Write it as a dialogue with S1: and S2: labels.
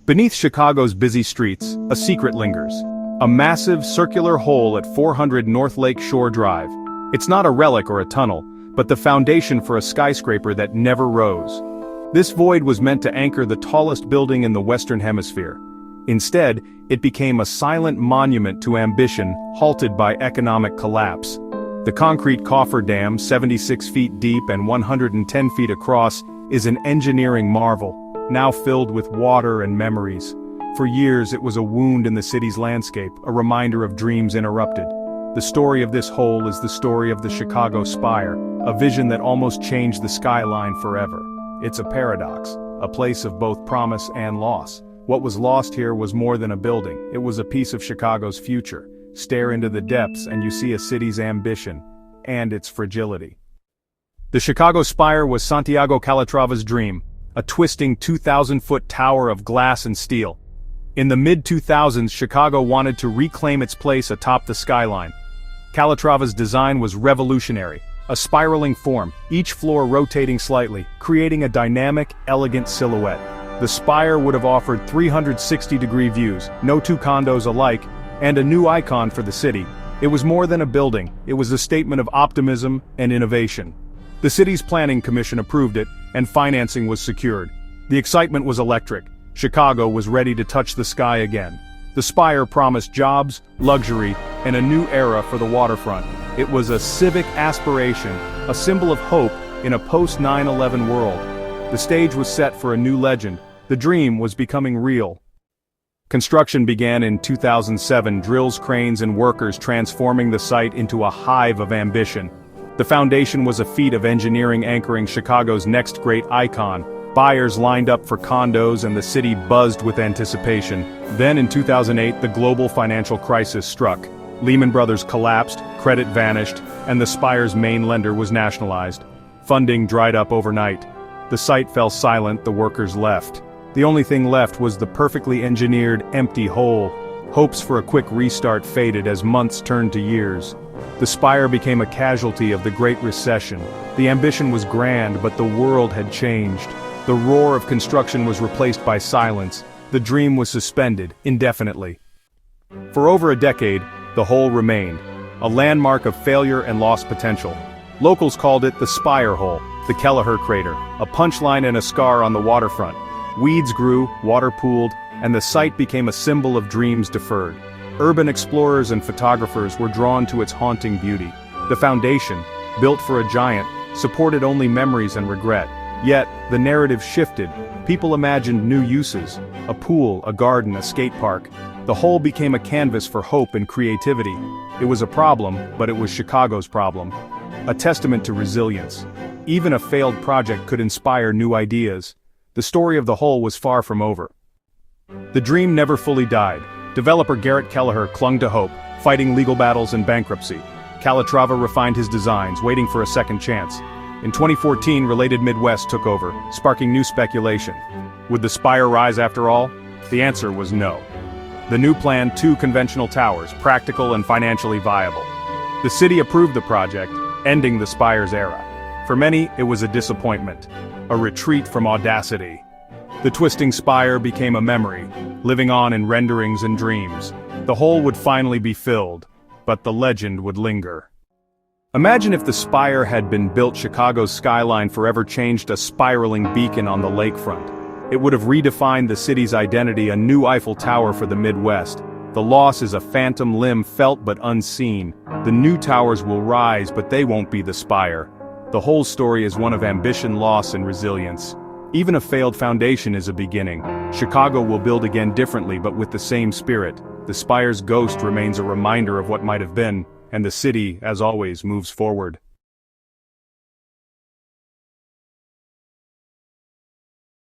S1: Beneath Chicago's busy streets, a secret lingers. A massive, circular hole at 400 North Lake Shore Drive. It's not a relic or a tunnel, but the foundation for a skyscraper that never rose. This void was meant to anchor the tallest building in the Western Hemisphere. Instead, it became a silent monument to ambition, halted by economic collapse. The concrete cofferdam, 76 feet deep and 110 feet across, is an engineering marvel, now filled with water and memories. For years it was a wound in the city's landscape, a reminder of dreams interrupted. The story of this hole is the story of the Chicago Spire, a vision that almost changed the skyline forever. It's a paradox, a place of both promise and loss. What was lost here was more than a building, it was a piece of Chicago's future. Stare into the depths and you see a city's ambition, and its fragility. The Chicago Spire was Santiago Calatrava's dream, a twisting 2,000-foot tower of glass and steel. In the mid-2000s, Chicago wanted to reclaim its place atop the skyline. Calatrava's design was revolutionary, a spiraling form, each floor rotating slightly, creating a dynamic, elegant silhouette. The spire would have offered 360-degree views, no two condos alike, and a new icon for the city. It was more than a building, it was a statement of optimism and innovation. The city's planning commission approved it, and financing was secured. The excitement was electric. Chicago was ready to touch the sky again. The spire promised jobs, luxury, and a new era for the waterfront. It was a civic aspiration, a symbol of hope in a post-9/11 world. The stage was set for a new legend. The dream was becoming real. Construction began in 2007, drills, cranes, and workers transforming the site into a hive of ambition. The foundation was a feat of engineering anchoring Chicago's next great icon. Buyers lined up for condos and the city buzzed with anticipation. Then in 2008, the global financial crisis struck. Lehman Brothers collapsed, credit vanished, and the Spire's main lender was nationalized. Funding dried up overnight. The site fell silent, the workers left. The only thing left was the perfectly engineered, empty hole. Hopes for a quick restart faded as months turned to years. The Spire became a casualty of the Great Recession. The ambition was grand, but the world had changed. The roar of construction was replaced by silence. The dream was suspended, indefinitely. For over a decade, the hole remained, a landmark of failure and lost potential. Locals called it the Spire Hole, the Kelleher Crater, a punchline and a scar on the waterfront. Weeds grew, water pooled, and the site became a symbol of dreams deferred. Urban explorers and photographers were drawn to its haunting beauty. The foundation, built for a giant, supported only memories and regret. Yet, the narrative shifted. People imagined new uses: a pool, a garden, a skate park. The hole became a canvas for hope and creativity. It was a problem, but it was Chicago's problem. A testament to resilience. Even a failed project could inspire new ideas. The story of the hole was far from over. The dream never fully died. Developer Garrett Kelleher clung to hope, fighting legal battles and bankruptcy. Calatrava refined his designs, waiting for a second chance. In 2014, Related Midwest took over, sparking new speculation. Would the Spire rise after all? The answer was no. The new plan, 2 conventional towers, practical and financially viable. The city approved the project, ending the Spire's era. For many, it was a disappointment, a retreat from audacity. The twisting spire became a memory, living on in renderings and dreams. The hole would finally be filled, but the legend would linger. Imagine if the spire had been built. Chicago's skyline forever changed, a spiraling beacon on the lakefront. It would have redefined the city's identity, a new Eiffel Tower for the Midwest. The loss is a phantom limb felt but unseen. The new towers will rise, but they won't be the spire. The whole story is one of ambition, loss, and resilience. Even a failed foundation is a beginning. Chicago will build again differently, but with the same spirit. The spire's ghost remains a reminder of what might have been, and the city, as always, moves forward.